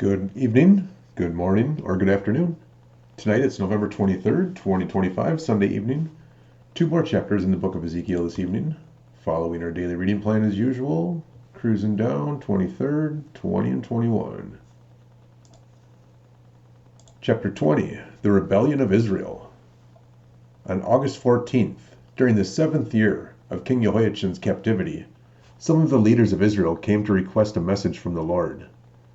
Good evening, good morning, or good afternoon. Tonight it's November 23rd, 2025, Sunday evening. Two more chapters in the book of Ezekiel this evening. Following our daily reading plan as usual, cruising down 23rd, 20, and 21. Chapter 20, The Rebellion of Israel. On August 14th, during the 7th year of King Jehoiachin's captivity, some of the leaders of Israel came to request a message from the Lord.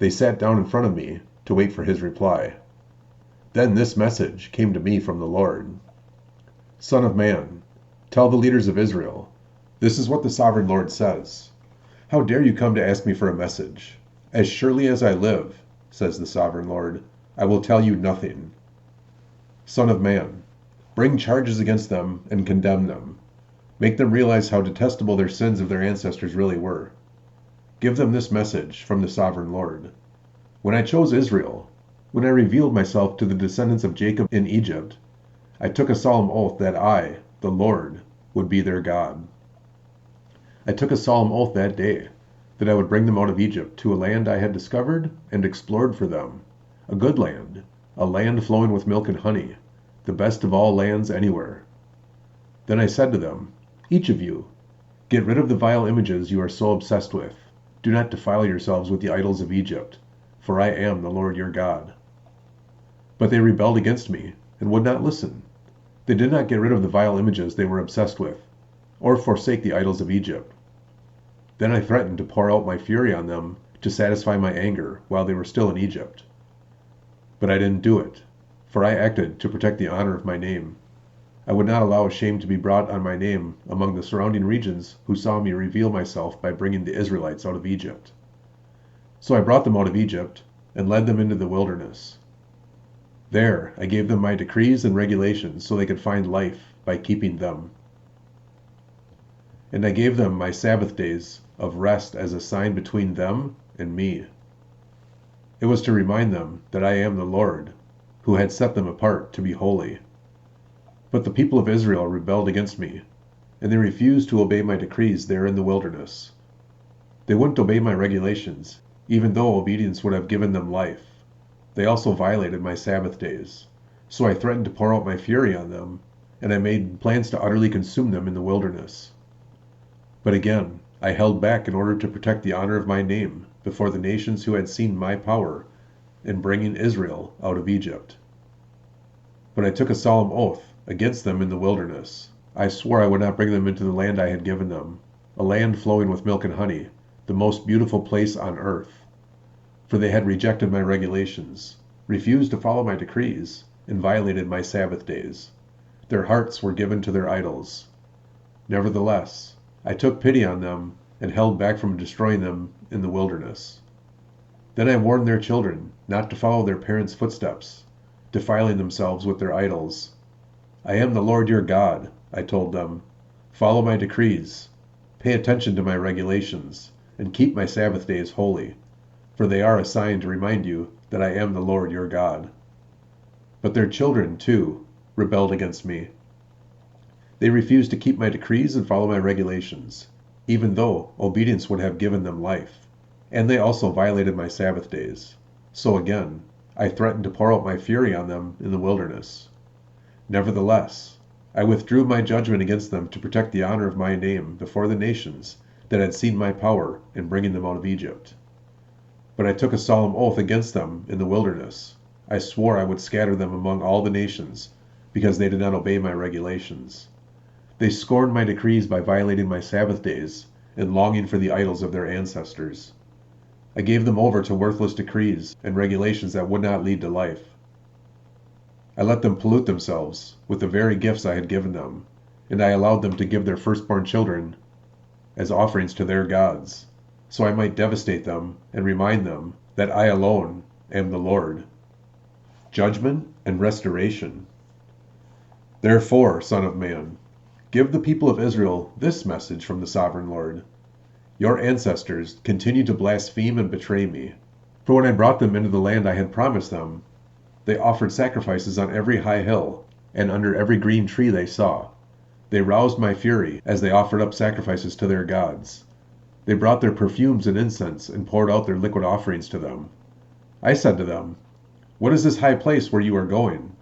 They sat down in front of me to wait for his reply. Then this message came to me from the Lord. Son of man, tell the leaders of Israel, this is what the sovereign Lord says. How dare you come to ask me for a message? As surely as I live, says the sovereign Lord, I will tell you nothing. Son of man, bring charges against them and condemn them. Make them realize how detestable their sins of their ancestors really were. Give them this message from the sovereign Lord. When I chose Israel, when I revealed myself to the descendants of Jacob in Egypt, I took a solemn oath that I, the Lord, would be their God. I took a solemn oath that day that I would bring them out of Egypt to a land I had discovered and explored for them, a good land, a land flowing with milk and honey, the best of all lands anywhere. Then I said to them, each of you, get rid of the vile images you are so obsessed with. Do not defile yourselves with the idols of Egypt, for I am the Lord your God. But they rebelled against me and would not listen. They did not get rid of the vile images they were obsessed with, or forsake the idols of Egypt. Then I threatened to pour out my fury on them to satisfy my anger while they were still in Egypt. But I didn't do it, for I acted to protect the honor of my name. I would not allow shame to be brought on my name among the surrounding regions who saw me reveal myself by bringing the Israelites out of Egypt. So I brought them out of Egypt and led them into the wilderness. There I gave them my decrees and regulations so they could find life by keeping them. And I gave them my Sabbath days of rest as a sign between them and me. It was to remind them that I am the Lord, who had set them apart to be holy. But the people of Israel rebelled against me, and they refused to obey my decrees there in the wilderness. They wouldn't obey my regulations, even though obedience would have given them life. They also violated my Sabbath days. So I threatened to pour out my fury on them, and I made plans to utterly consume them in the wilderness. But again, I held back in order to protect the honor of my name before the nations who had seen my power in bringing Israel out of Egypt. But I took a solemn oath against them in the wilderness. I swore I would not bring them into the land I had given them, a land flowing with milk and honey, the most beautiful place on earth. For they had rejected my regulations, refused to follow my decrees, and violated my Sabbath days. Their hearts were given to their idols. Nevertheless, I took pity on them and held back from destroying them in the wilderness. Then I warned their children not to follow their parents' footsteps, defiling themselves with their idols. I am the Lord your God, I told them. Follow my decrees, pay attention to my regulations, and keep my Sabbath days holy, for they are a sign to remind you that I am the Lord your God. But their children, too, rebelled against me. They refused to keep my decrees and follow my regulations, even though obedience would have given them life, and they also violated my Sabbath days. So again, I threatened to pour out my fury on them in the wilderness. Nevertheless, I withdrew my judgment against them to protect the honor of my name before the nations that had seen my power in bringing them out of Egypt. But I took a solemn oath against them in the wilderness. I swore I would scatter them among all the nations, because they did not obey my regulations. They scorned my decrees by violating my Sabbath days and longing for the idols of their ancestors. I gave them over to worthless decrees and regulations that would not lead to life. I let them pollute themselves with the very gifts I had given them, and I allowed them to give their firstborn children as offerings to their gods, so I might devastate them and remind them that I alone am the Lord. Judgment and restoration. Therefore, Son of man, give the people of Israel this message from the sovereign Lord. Your ancestors continue to blaspheme and betray me. For when I brought them into the land I had promised them, they offered sacrifices on every high hill and under every green tree they saw. They roused my fury as they offered up sacrifices to their gods. They brought their perfumes and incense and poured out their liquid offerings to them. I said to them, "What is this high place where you are going?"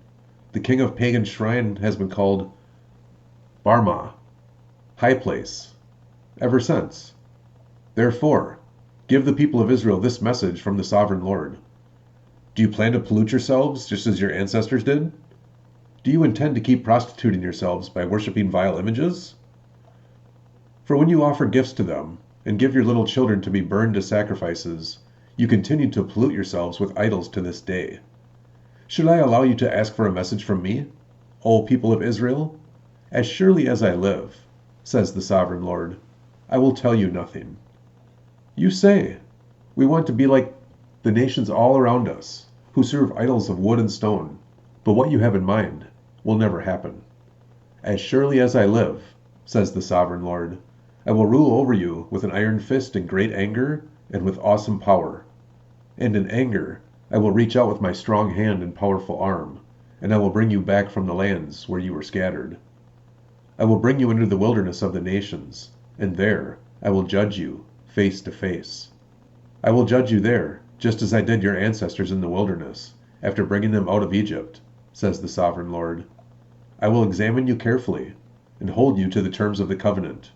The king of pagan shrine has been called Barma, high place, ever since. Therefore, give the people of Israel this message from the sovereign Lord. Do you plan to pollute yourselves just as your ancestors did? Do you intend to keep prostituting yourselves by worshiping vile images? For when you offer gifts to them, and give your little children to be burned as sacrifices, you continue to pollute yourselves with idols to this day. Should I allow you to ask for a message from me, O people of Israel? As surely as I live, says the sovereign Lord, I will tell you nothing. You say, we want to be like the nations all around us, who serve idols of wood and stone, but what you have in mind will never happen. As surely as I live, says the sovereign Lord, I will rule over you with an iron fist in great anger and with awesome power. And in anger I will reach out with my strong hand and powerful arm, and I will bring you back from the lands where you were scattered. I will bring you into the wilderness of the nations, and there I will judge you face to face. I will judge you there, just as I did your ancestors in the wilderness, after bringing them out of Egypt, says the sovereign Lord. I will examine you carefully, and hold you to the terms of the covenant.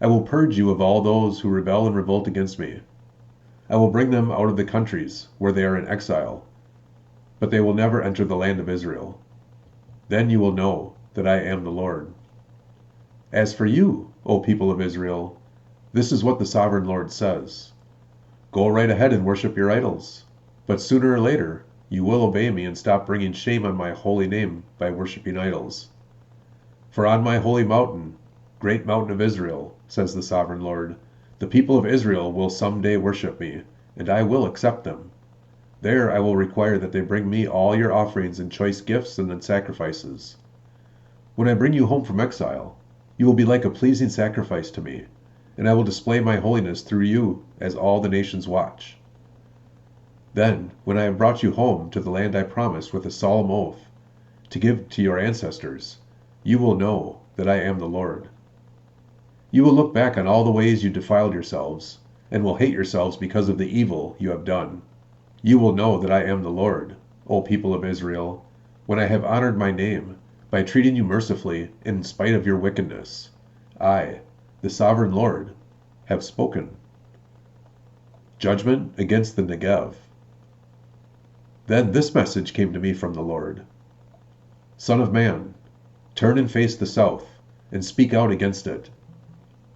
I will purge you of all those who rebel and revolt against me. I will bring them out of the countries where they are in exile, but they will never enter the land of Israel. Then you will know that I am the Lord. As for you, O people of Israel, this is what the sovereign Lord says. Go right ahead and worship your idols, but sooner or later you will obey me and stop bringing shame on my holy name by worshiping idols. For on my holy mountain, great mountain of Israel, says the sovereign Lord, the people of Israel will someday worship me, and I will accept them. There I will require that they bring me all your offerings and choice gifts and sacrifices. When I bring you home from exile, you will be like a pleasing sacrifice to me, and I will display my holiness through you as all the nations watch. Then, when I have brought you home to the land I promised with a solemn oath to give to your ancestors, you will know that I am the Lord. You will look back on all the ways you defiled yourselves, and will hate yourselves because of the evil you have done. You will know that I am the Lord, O people of Israel, when I have honored my name by treating you mercifully in spite of your wickedness. I, the sovereign Lord, have spoken. Judgment against the Negev. Then this message came to me from the Lord. Son of man, turn and face the south, and speak out against it.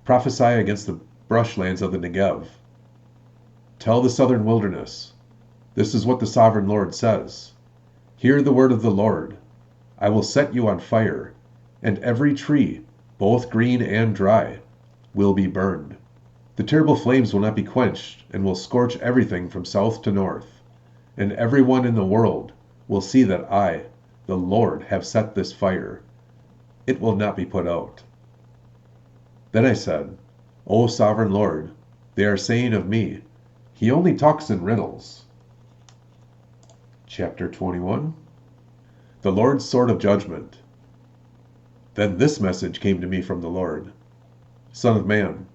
Prophesy against the brushlands of the Negev. Tell the southern wilderness, this is what the sovereign Lord says. Hear the word of the Lord. I will set you on fire, and every tree, both green and dry, will be burned. The terrible flames will not be quenched, and will scorch everything from south to north. And everyone in the world will see that I, the Lord, have set this fire. It will not be put out. Then I said, O sovereign Lord, they are saying of me, he only talks in riddles. Chapter 21. The Lord's Sword of Judgment. Then this message came to me from the Lord. Son of man,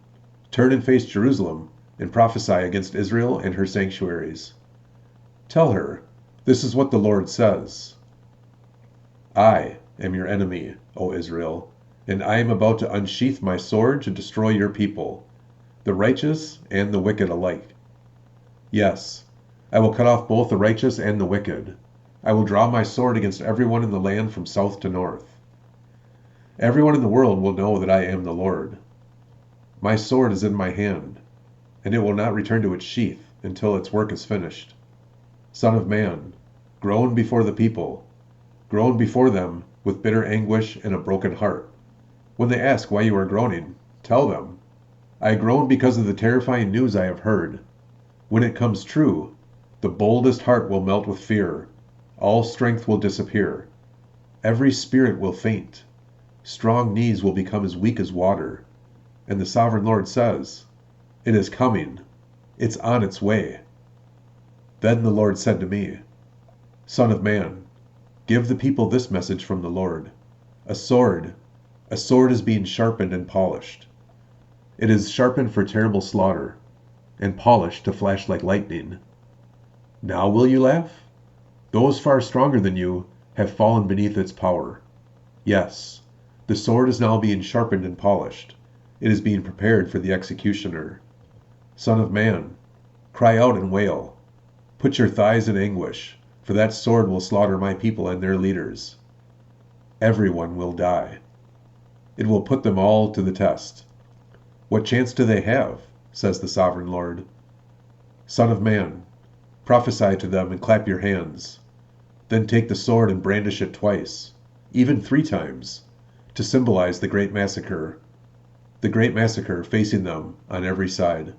turn and face Jerusalem, and prophesy against Israel and her sanctuaries. Tell her, this is what the Lord says. I am your enemy, O Israel, and I am about to unsheath my sword to destroy your people, the righteous and the wicked alike. Yes, I will cut off both the righteous and the wicked. I will draw my sword against everyone in the land from south to north. Everyone in the world will know that I am the Lord. My sword is in my hand, and it will not return to its sheath until its work is finished. Son of man, groan before the people, groan before them with bitter anguish and a broken heart. When they ask why you are groaning, tell them, I groan because of the terrifying news I have heard. When it comes true, the boldest heart will melt with fear, all strength will disappear, every spirit will faint, strong knees will become as weak as water. And the sovereign Lord says, it is coming, it's on its way. Then the Lord said to me, Son of man, give the people this message from the Lord. A sword is being sharpened and polished. It is sharpened for terrible slaughter, and polished to flash like lightning. Now will you laugh? Those far stronger than you have fallen beneath its power. Yes, the sword is now being sharpened and polished. It is being prepared for the executioner. Son of man, cry out and wail. Put your thighs in anguish, for that sword will slaughter my people and their leaders. Everyone will die. It will put them all to the test. What chance do they have? Says the sovereign Lord. Son of man, prophesy to them and clap your hands. Then take the sword and brandish it twice, even 3 times, to symbolize the great massacre facing them on every side.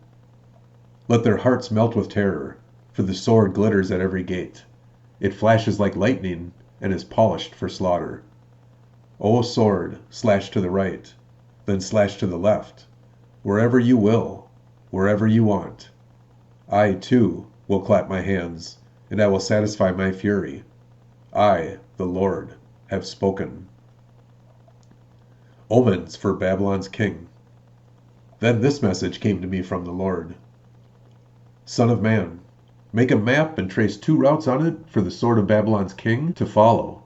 Let their hearts melt with terror, for the sword glitters at every gate. It flashes like lightning and is polished for slaughter. O sword, slash to the right, then slash to the left, wherever you will, wherever you want. I, too, will clap my hands, and I will satisfy my fury. I, the Lord, have spoken. Omens for Babylon's king. Then this message came to me from the Lord. Son of man, make a map and trace 2 routes on it for the sword of Babylon's king to follow.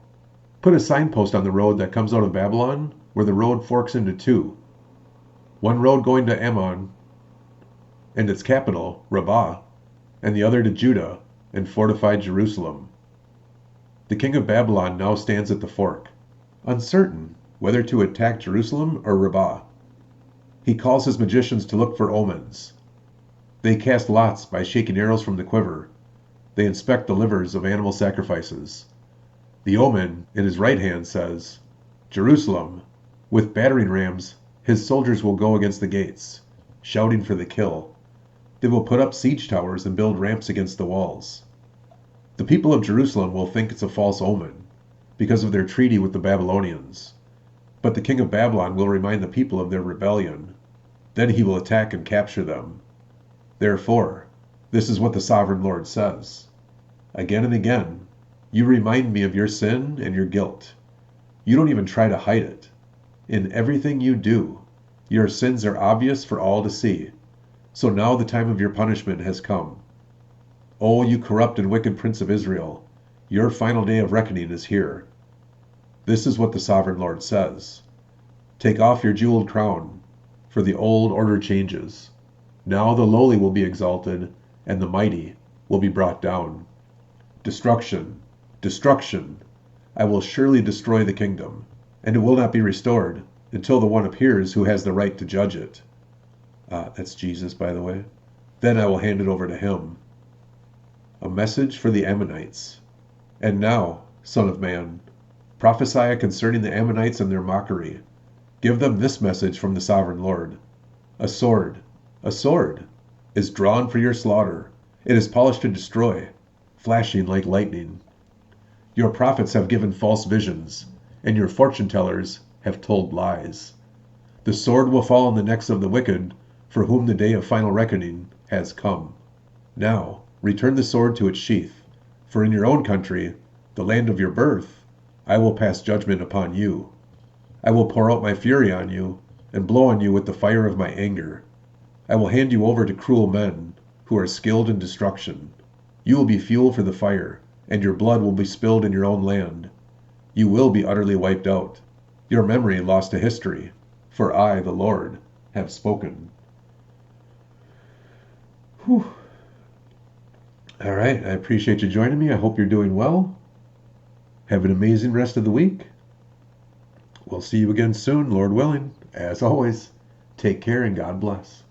Put a signpost on the road that comes out of Babylon, where the road forks into 2. One road going to Ammon and its capital, Rabbah, and the other to Judah and fortified Jerusalem. The king of Babylon now stands at the fork, uncertain whether to attack Jerusalem or Rabbah. He calls his magicians to look for omens. They cast lots by shaking arrows from the quiver. They inspect the livers of animal sacrifices. The omen in his right hand says, Jerusalem, with battering rams, his soldiers will go against the gates, shouting for the kill. They will put up siege towers and build ramps against the walls. The people of Jerusalem will think it's a false omen, because of their treaty with the Babylonians. But the king of Babylon will remind the people of their rebellion. Then he will attack and capture them. Therefore, this is what the sovereign Lord says. Again and again, you remind me of your sin and your guilt. You don't even try to hide it. In everything you do, your sins are obvious for all to see. So now the time of your punishment has come. O you corrupt and wicked prince of Israel, your final day of reckoning is here. This is what the sovereign Lord says. Take off your jeweled crown, for the old order changes. Now the lowly will be exalted, and the mighty will be brought down. Destruction, destruction! I will surely destroy the kingdom, and it will not be restored until the one appears who has the right to judge it. That's Jesus, by the way. Then I will hand it over to him. A message for the Ammonites. And now, son of man, prophesy concerning the Ammonites and their mockery. Give them this message from the sovereign Lord. A sword is drawn for your slaughter. It is polished to destroy, flashing like lightning. Your prophets have given false visions, and your fortune tellers have told lies. The sword will fall on the necks of the wicked, for whom the day of final reckoning has come. Now, return the sword to its sheath, for in your own country, the land of your birth, I will pass judgment upon you. I will pour out my fury on you, and blow on you with the fire of my anger. I will hand you over to cruel men, who are skilled in destruction. You will be fuel for the fire, and your blood will be spilled in your own land. You will be utterly wiped out, your memory lost to history, for I, the Lord, have spoken. Whew. All right, I appreciate you joining me. I hope you're doing well. Have an amazing rest of the week. We'll see you again soon, Lord willing. As always, take care and God bless.